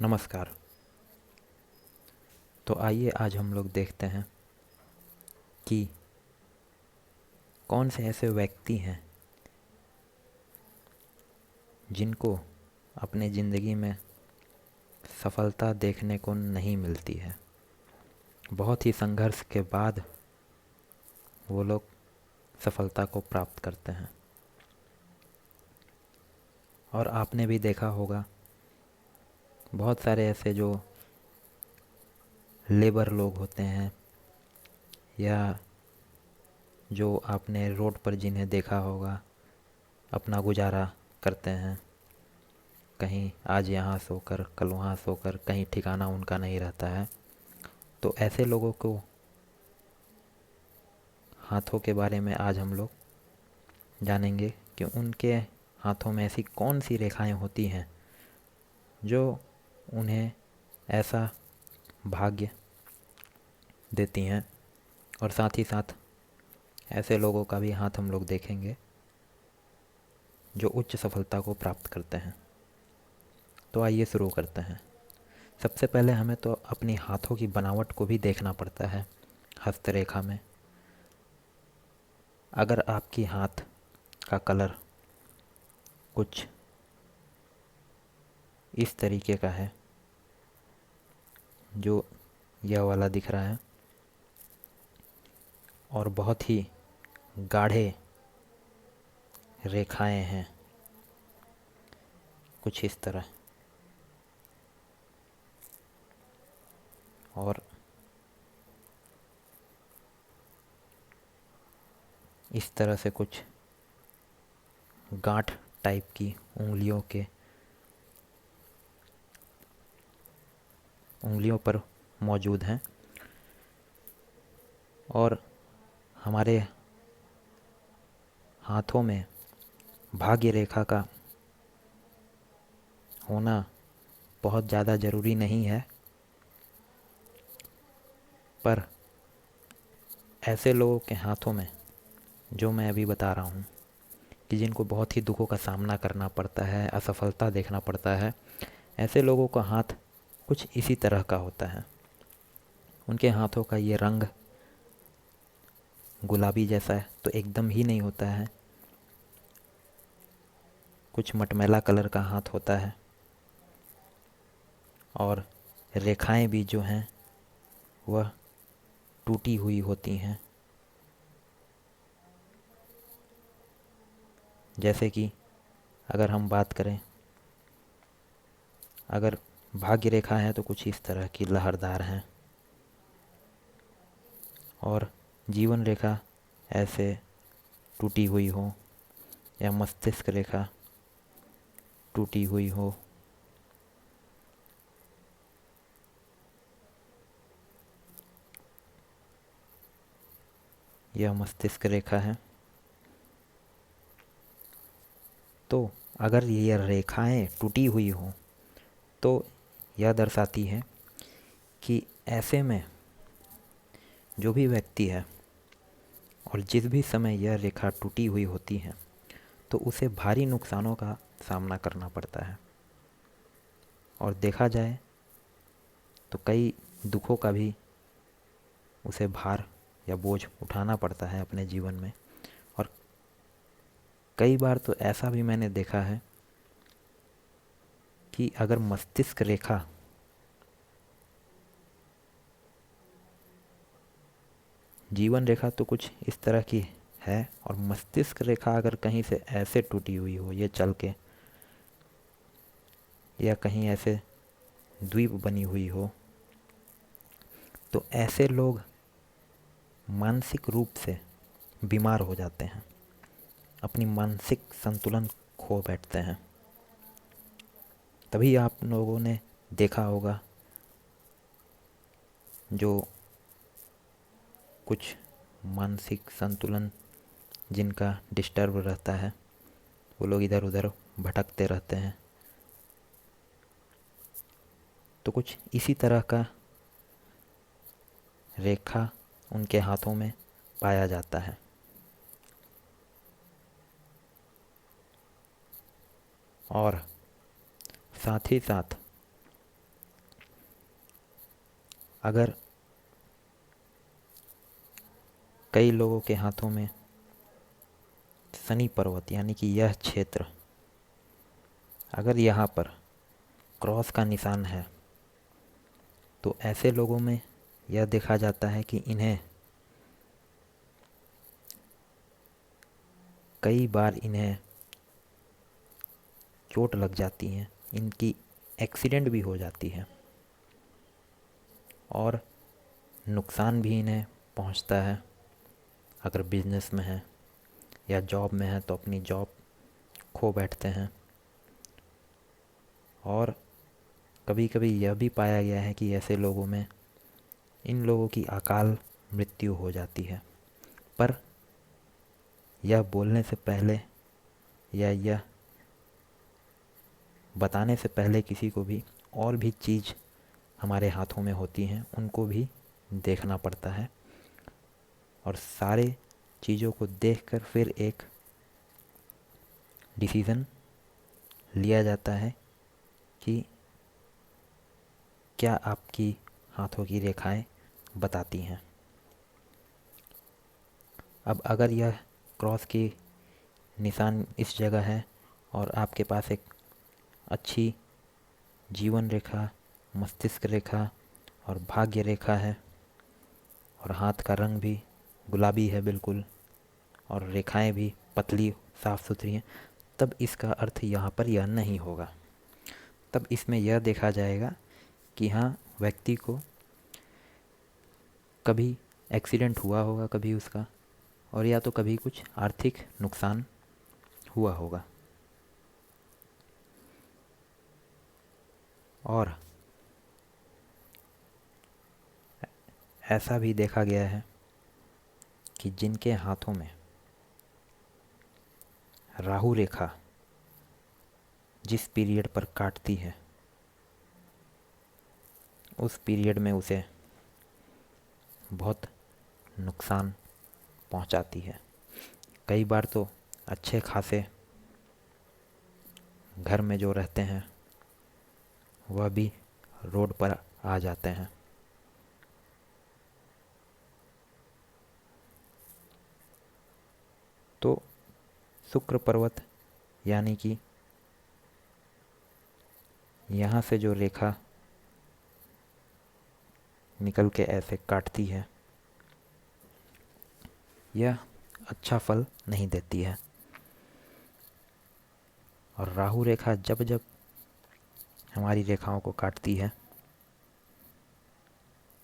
नमस्कार। तो आइए आज हम लोग देखते हैं कि कौन से ऐसे व्यक्ति हैं जिनको अपने ज़िंदगी में सफलता देखने को नहीं मिलती है। बहुत ही संघर्ष के बाद वो लोग सफलता को प्राप्त करते हैं। और आपने भी देखा होगा बहुत सारे ऐसे जो लेबर लोग होते हैं या जो आपने रोड पर जिन्हें देखा होगा अपना गुजारा करते हैं, कहीं आज यहाँ सोकर कल वहाँ सोकर, कहीं ठिकाना उनका नहीं रहता है। तो ऐसे लोगों को हाथों के बारे में आज हम लोग जानेंगे कि उनके हाथों में ऐसी कौन सी रेखाएं होती हैं जो उन्हें ऐसा भाग्य देती हैं। और साथ ही साथ ऐसे लोगों का भी हाथ हम लोग देखेंगे जो उच्च सफलता को प्राप्त करते हैं। तो आइए शुरू करते हैं। सबसे पहले हमें तो अपनी हाथों की बनावट को भी देखना पड़ता है। हस्तरेखा में अगर आपकी हाथ का कलर कुछ इस तरीके का है जो यह वाला दिख रहा है और बहुत ही गाढ़े रेखाएं हैं कुछ इस तरह, और इस तरह से कुछ गांठ टाइप की उंगलियों पर मौजूद हैं। और हमारे हाथों में भाग्य रेखा का होना बहुत ज़्यादा ज़रूरी नहीं है, पर ऐसे लोगों के हाथों में जो मैं अभी बता रहा हूँ कि जिनको बहुत ही दुखों का सामना करना पड़ता है, असफलता देखना पड़ता है, ऐसे लोगों का हाथ कुछ इसी तरह का होता है। उनके हाथों का ये रंग गुलाबी जैसा है तो एकदम ही नहीं होता है, कुछ मटमैला कलर का हाथ होता है। और रेखाएं भी जो हैं वह टूटी हुई होती हैं। जैसे कि अगर हम बात करें, अगर भाग्य रेखा है तो कुछ इस तरह की लहरदार हैं, और जीवन रेखा ऐसे टूटी हुई हो या मस्तिष्क रेखा टूटी हुई हो, यह मस्तिष्क रेखा है। तो अगर ये रेखाएं टूटी हुई हो तो यह दर्शाती है कि ऐसे में जो भी व्यक्ति है और जिस भी समय यह रेखा टूटी हुई होती है तो उसे भारी नुकसानों का सामना करना पड़ता है। और देखा जाए तो कई दुखों का भी उसे भार या बोझ उठाना पड़ता है अपने जीवन में। और कई बार तो ऐसा भी मैंने देखा है कि अगर मस्तिष्क रेखा जीवन रेखा तो कुछ इस तरह की है, और मस्तिष्क रेखा अगर कहीं से ऐसे टूटी हुई हो, ये चल के या कहीं ऐसे द्वीप बनी हुई हो, तो ऐसे लोग मानसिक रूप से बीमार हो जाते हैं, अपनी मानसिक संतुलन खो बैठते हैं। तभी आप लोगों ने देखा होगा जो कुछ मानसिक संतुलन जिनका डिस्टर्ब रहता है वो लोग इधर उधर भटकते रहते हैं। तो कुछ इसी तरह का रेखा उनके हाथों में पाया जाता है। और साथ ही साथ अगर कई लोगों के हाथों में शनि पर्वत यानी कि यह क्षेत्र, अगर यहाँ पर क्रॉस का निशान है, तो ऐसे लोगों में यह देखा जाता है कि इन्हें कई बार चोट लग जाती है, इनकी एक्सीडेंट भी हो जाती है और नुकसान भी इन्हें पहुंचता है। अगर बिजनेस में है या जॉब में है तो अपनी जॉब खो बैठते हैं। और कभी कभी यह भी पाया गया है कि ऐसे लोगों में इन लोगों की अकाल मृत्यु हो जाती है। पर यह बोलने से पहले या यह बताने से पहले किसी को भी और भी चीज़ हमारे हाथों में होती हैं, उनको भी देखना पड़ता है और सारे चीज़ों को देखकर फिर एक डिसीज़न लिया जाता है कि क्या आपकी हाथों की रेखाएं बताती हैं। अब अगर यह क्रॉस की निशान इस जगह है और आपके पास एक अच्छी जीवन रेखा, मस्तिष्क रेखा और भाग्य रेखा है और हाथ का रंग भी गुलाबी है बिल्कुल और रेखाएं भी पतली साफ सुथरी हैं, तब इसका अर्थ यहाँ पर यह नहीं होगा। तब इसमें यह देखा जाएगा कि हाँ, व्यक्ति को कभी एक्सीडेंट हुआ होगा कभी उसका, और या तो कभी कुछ आर्थिक नुकसान हुआ होगा। और ऐसा भी देखा गया है कि जिनके हाथों में राहु रेखा जिस पीरियड पर काटती है, उस पीरियड में उसे बहुत नुकसान पहुंचाती है। कई बार तो अच्छे खासे घर में जो रहते हैं वह भी रोड पर आ जाते हैं। तो शुक्र पर्वत यानी कि यहाँ से जो रेखा निकल के ऐसे काटती है, यह अच्छा फल नहीं देती है। और राहु रेखा जब जब हमारी रेखाओं को काटती है,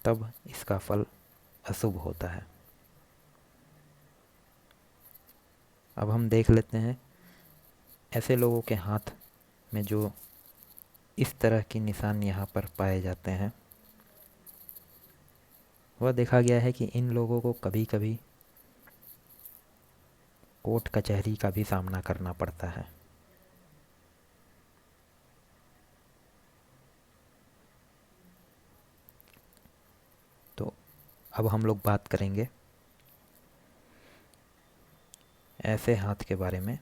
तब इसका फल अशुभ होता है। अब हम देख लेते हैं ऐसे लोगों के हाथ में जो इस तरह के निशान यहाँ पर पाए जाते हैं। वह देखा गया है कि इन लोगों को कभी कभी कोर्ट कचहरी का भी सामना करना पड़ता है। तो अब हम लोग बात करेंगे ऐसे हाथ के बारे में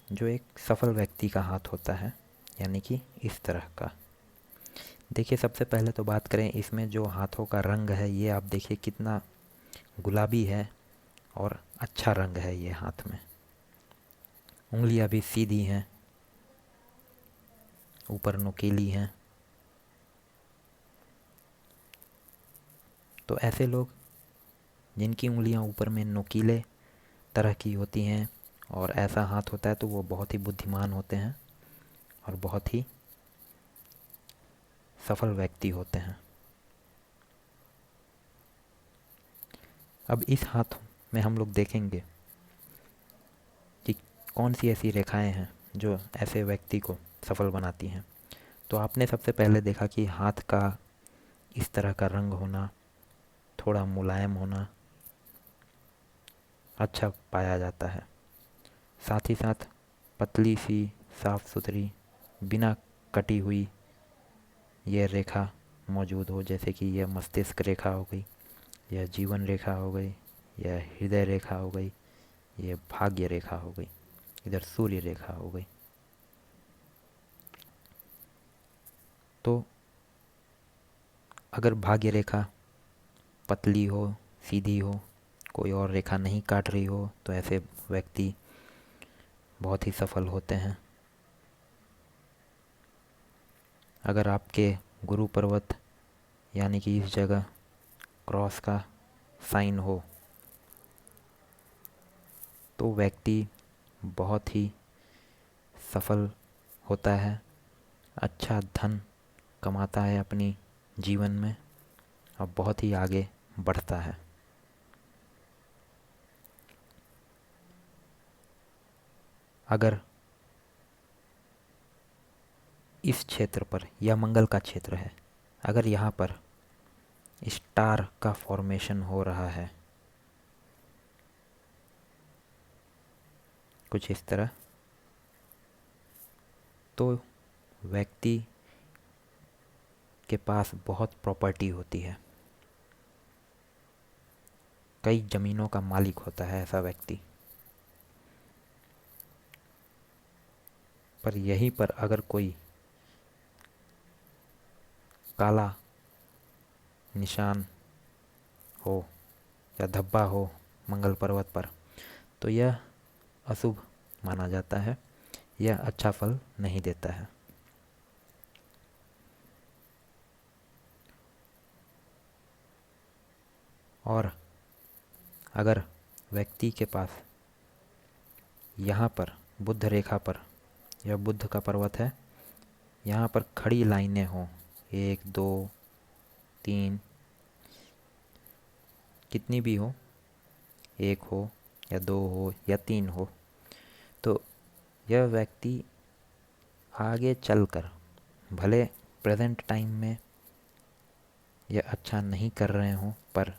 जो एक सफल व्यक्ति का हाथ होता है, यानी कि इस तरह का। देखिए, सबसे पहले तो बात करें इसमें जो हाथों का रंग है, ये आप देखिए कितना गुलाबी है और अच्छा रंग है ये हाथ में। उंगलियां भी सीधी हैं, ऊपर नुकीली हैं। तो ऐसे लोग जिनकी उंगलियां ऊपर में नुकीले तरह की होती हैं और ऐसा हाथ होता है, तो वो बहुत ही बुद्धिमान होते हैं और बहुत ही सफल व्यक्ति होते हैं। अब इस हाथ में हम लोग देखेंगे कि कौन सी ऐसी रेखाएं हैं जो ऐसे व्यक्ति को सफल बनाती हैं। तो आपने सबसे पहले देखा कि हाथ का इस तरह का रंग होना, थोड़ा मुलायम होना अच्छा पाया जाता है। साथ ही साथ पतली सी साफ सुथरी बिना कटी हुई यह रेखा मौजूद हो, जैसे कि यह मस्तिष्क रेखा हो गई, यह जीवन रेखा हो गई, यह हृदय रेखा हो गई, यह भाग्य रेखा हो गई, इधर सूर्य रेखा हो गई। तो अगर भाग्य रेखा पतली हो, सीधी हो, कोई और रेखा नहीं काट रही हो, तो ऐसे व्यक्ति बहुत ही सफल होते हैं। अगर आपके गुरु पर्वत यानी कि इस जगह क्रॉस का साइन हो, तो व्यक्ति बहुत ही सफल होता है, अच्छा धन कमाता है अपनी जीवन में और बहुत ही आगे बढ़ता है। अगर इस क्षेत्र पर, यह मंगल का क्षेत्र है, अगर यहाँ पर स्टार का फॉर्मेशन हो रहा है कुछ इस तरह, तो व्यक्ति के पास बहुत प्रॉपर्टी होती है, कई जमीनों का मालिक होता है ऐसा व्यक्ति। पर यहीं पर अगर कोई काला निशान हो या धब्बा हो मंगल पर्वत पर, तो यह अशुभ माना जाता है, यह अच्छा फल नहीं देता है। और अगर व्यक्ति के पास यहाँ पर बुध रेखा पर, यह बुध का पर्वत है, यहाँ पर खड़ी लाइनें हों, 1 2 3, कितनी भी हो, 1 हो या 2 हो या 3 हो, तो यह व्यक्ति आगे चलकर, भले प्रेजेंट टाइम में यह अच्छा नहीं कर रहे हों, पर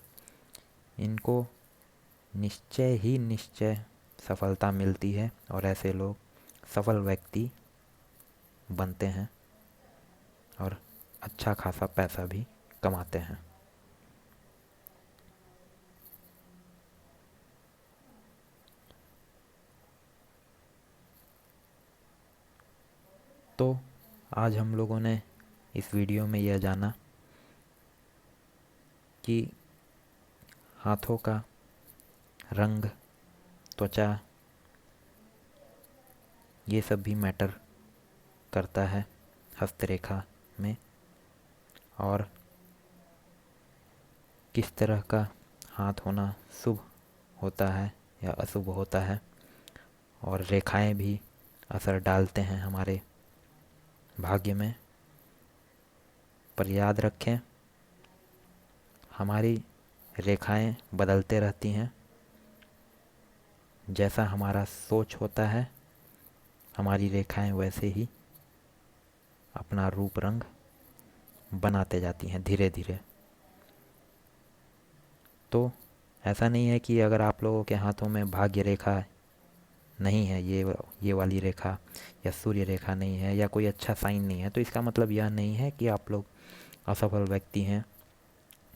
इनको निश्चय ही निश्चय सफलता मिलती है और ऐसे लोग सफल व्यक्ति बनते हैं और अच्छा खासा पैसा भी कमाते हैं। तो आज हम लोगों ने इस वीडियो में यह जाना कि हाथों का रंग, त्वचा, ये सब भी मैटर करता है हस्तरेखा में, और किस तरह का हाथ होना शुभ होता है या अशुभ होता है, और रेखाएं भी असर डालते हैं हमारे भाग्य में। पर याद रखें, हमारी रेखाएं बदलते रहती हैं, जैसा हमारा सोच होता है हमारी रेखाएं वैसे ही अपना रूप रंग बनाते जाती हैं धीरे धीरे। तो ऐसा नहीं है कि अगर आप लोगों के हाथों में भाग्य रेखा नहीं है, ये वाली रेखा या सूर्य रेखा नहीं है या कोई अच्छा साइन नहीं है, तो इसका मतलब यह नहीं है कि आप लोग असफल व्यक्ति हैं,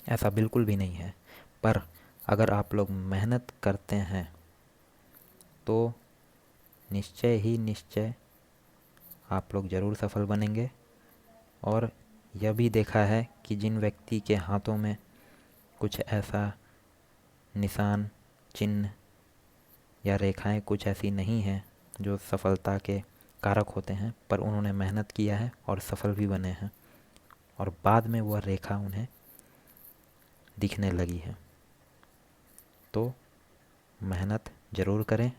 ऐसा बिल्कुल भी नहीं है। पर अगर आप लोग मेहनत करते हैं तो निश्चय ही निश्चय आप लोग ज़रूर सफल बनेंगे। और यह भी देखा है कि जिन व्यक्ति के हाथों में कुछ ऐसा निशान, चिन्ह या रेखाएं कुछ ऐसी नहीं हैं जो सफलता के कारक होते हैं, पर उन्होंने मेहनत किया है और सफल भी बने हैं, और बाद में वह रेखा उन्हें दिखने लगी है। तो मेहनत ज़रूर करें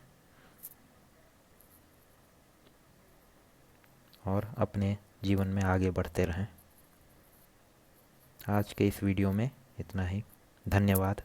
और अपने जीवन में आगे बढ़ते रहें। आज के इस वीडियो में इतना ही। धन्यवाद।